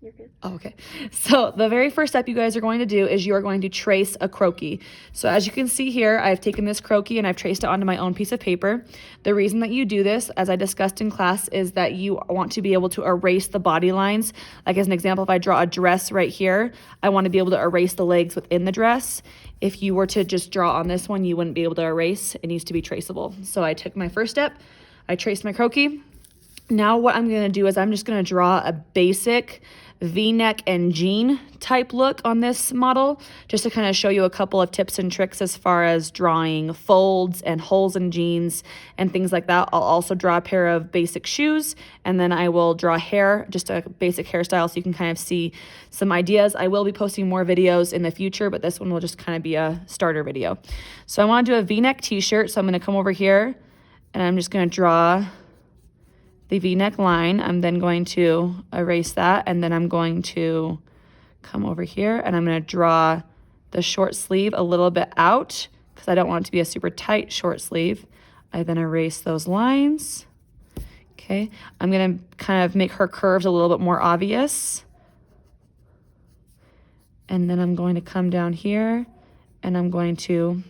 You're good. Oh, okay. So the very first step you guys are going to do is you are going to trace a croaky. So as you can see here, I've taken this croaky and I've traced it onto my own piece of paper. The reason that you do this, as I discussed in class, is that you want to be able to erase the body lines. Like as an example, if I draw a dress right here, I want to be able to erase the legs within the dress. If you were to just draw on this one, you wouldn't be able to erase. It needs to be traceable. So I took my first step, I traced my croaky. Now what I'm going to do is I'm just going to draw a basic V-neck and jean type look on this model, just to kind of show you a couple of tips and tricks as far as drawing folds and holes in jeans and things like that. I'll also draw a pair of basic shoes, and then I will draw hair, just a basic hairstyle, so you can kind of see some ideas. I will be posting more videos in the future, but this one will just kind of be a starter video. So I want to do a V-neck t-shirt, so I'm going to come over here and I'm just going to draw the V-neck line. I'm then going to erase that, and then I'm going to come over here and I'm going to draw the short sleeve a little bit out because I don't want it to be a super tight short sleeve. I then erase those lines. Okay, I'm going to kind of make her curves a little bit more obvious. And then I'm going to come down here and I'm going to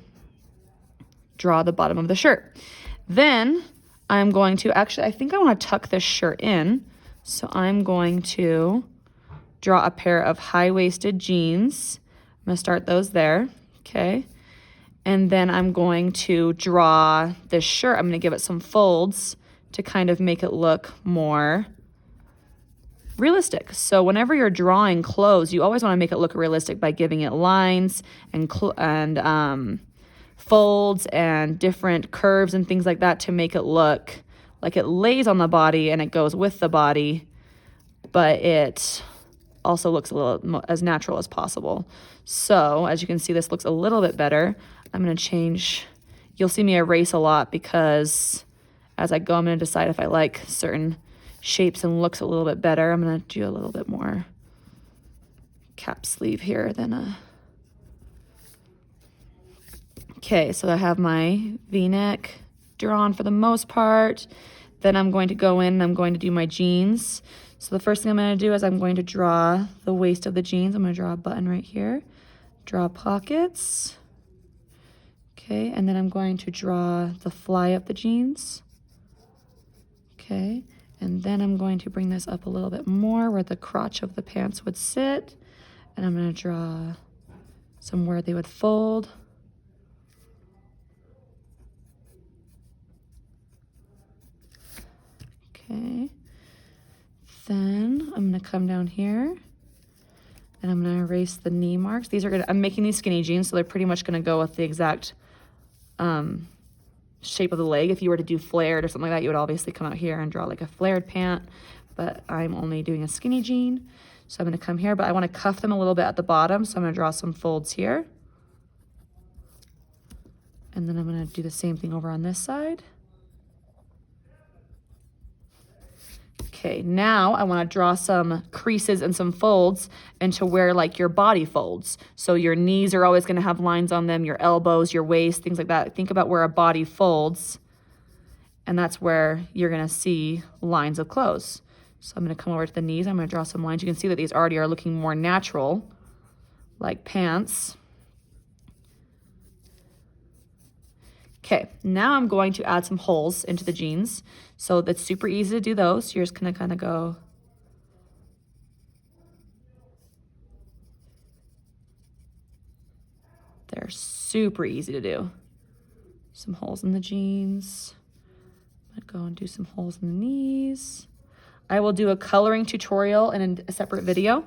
draw the bottom of the shirt. Then I'm going to, actually, I think I want to tuck this shirt in. So I'm going to draw a pair of high-waisted jeans. I'm going to start those there, okay? And then I'm going to draw this shirt. I'm going to give it some folds to kind of make it look more realistic. So whenever you're drawing clothes, you always want to make it look realistic by giving it lines and folds and different curves and things like that to make it look like it lays on the body and it goes with the body, but it also looks a little as natural as possible. So as you can see, this looks a little bit better. I'm going to change, you'll see me erase a lot because as I go, I'm going to decide if I like certain shapes and looks a little bit better. I'm going to do a little bit more cap sleeve here than a... Okay, so I have my V-neck drawn for the most part. Then I'm going to go in and I'm going to do my jeans. So the first thing I'm going to do is I'm going to draw the waist of the jeans. I'm going to draw a button right here, draw pockets. Okay, and then I'm going to draw the fly of the jeans. Okay, and then I'm going to bring this up a little bit more where the crotch of the pants would sit. And I'm going to draw somewhere they would fold. Okay, then I'm going to come down here and I'm going to erase the knee marks. These are going to, I'm making these skinny jeans, so they're pretty much going to go with the exact shape of the leg. If you were to do flared or something like that, you would obviously come out here and draw like a flared pant, but I'm only doing a skinny jean. So I'm going to come here, but I want to cuff them a little bit at the bottom, so I'm going to draw some folds here. And then I'm going to do the same thing over on this side. Okay, now I want to draw some creases and some folds into where like your body folds. So your knees are always going to have lines on them, your elbows, your waist, things like that. Think about where a body folds, and that's where you're going to see lines of clothes. So I'm going to come over to the knees. I'm going to draw some lines. You can see that these already are looking more natural, like pants. Okay, now I'm going to add some holes into the jeans. So that's super easy to do those. You're just gonna kind of go they're super easy to do. Some holes in the jeans. I'm gonna go and do some holes in the knees. I will do a coloring tutorial in a separate video.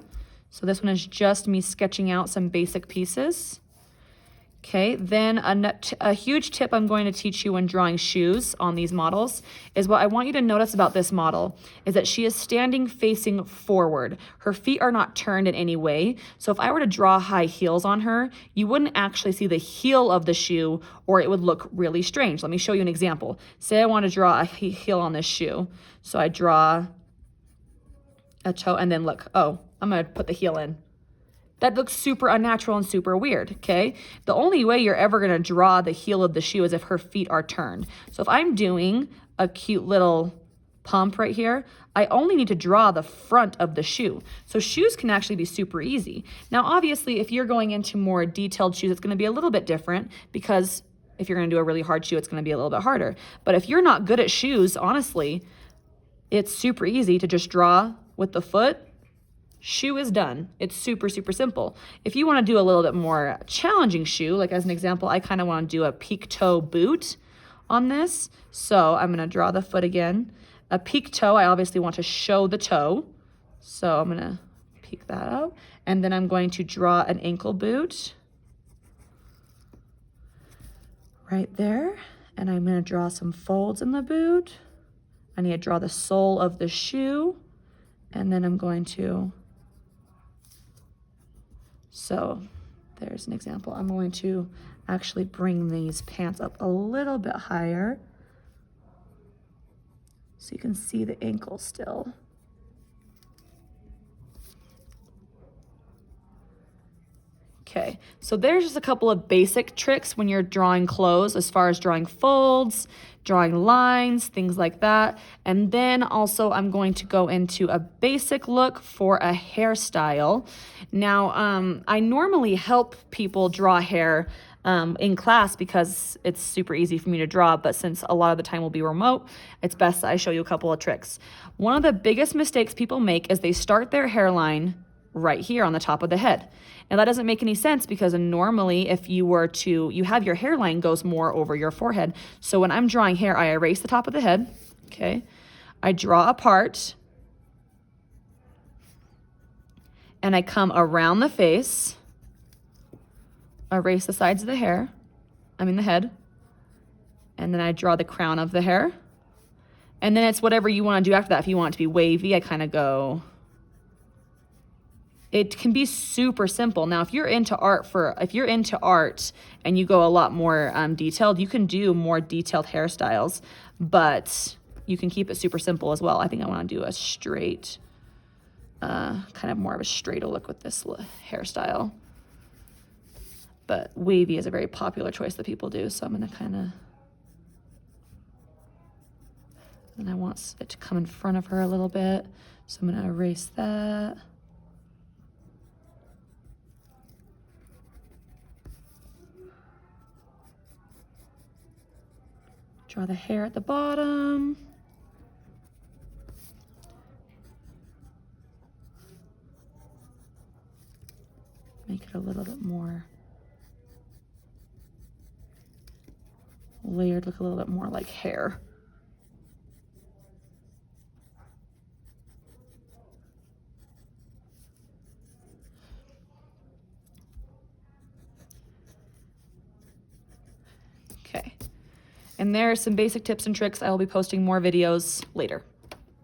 So this one is just me sketching out some basic pieces. Okay, then a huge tip I'm going to teach you when drawing shoes on these models is what I want you to notice about this model is that she is standing facing forward. Her feet are not turned in any way. So if I were to draw high heels on her, you wouldn't actually see the heel of the shoe or it would look really strange. Let me show you an example. Say I want to draw a heel on this shoe. So I draw a toe and then look, oh, I'm going to put the heel in. That looks super unnatural and super weird, okay? The only way you're ever gonna draw the heel of the shoe is if her feet are turned. So if I'm doing a cute little pump right here, I only need to draw the front of the shoe. So shoes can actually be super easy. Now, obviously, if you're going into more detailed shoes, it's going to be a little bit different, because if you're going to do a really hard shoe, it's going to be a little bit harder. But if you're not good at shoes, honestly, it's super easy to just draw with the foot. Shoe is done. It's super, super simple. If you want to do a little bit more challenging shoe, like as an example, I kind of want to do a peak toe boot on this. So I'm going to draw the foot again. A peak toe, I obviously want to show the toe. So I'm going to peek that out. And then I'm going to draw an ankle boot right there. And I'm going to draw some folds in the boot. I need to draw the sole of the shoe. And then I'm going to, so there's an example. I'm going to actually bring these pants up a little bit higher so you can see the ankle still. Okay, so there's just a couple of basic tricks when you're drawing clothes, as far as drawing folds, drawing lines, things like that. And then also I'm going to go into a basic look for a hairstyle. Now, I normally help people draw hair in class because it's super easy for me to draw, but since a lot of the time will be remote, it's best that I show you a couple of tricks. One of the biggest mistakes people make is they start their hairline right here on the top of the head. Now that doesn't make any sense, because normally if you were to, you have your hairline goes more over your forehead. So when I'm drawing hair, I erase the top of the head, okay? I draw a part, and I come around the face, erase the sides of the hair, the head, and then I draw the crown of the hair. And then it's whatever you want to do after that. If you want it to be wavy, I kind of go, it can be super simple. Now, if you're into art and you go a lot more detailed, you can do more detailed hairstyles, but you can keep it super simple as well. I think I want to do a straight, kind of more of a straighter look with this hairstyle. But wavy is a very popular choice that people do, so I'm going to kind of, and I want it to come in front of her a little bit, so I'm going to erase that. Draw the hair at the bottom. Make it a little bit more layered, look a little bit more like hair. Okay. And there are some basic tips and tricks. I will be posting more videos later.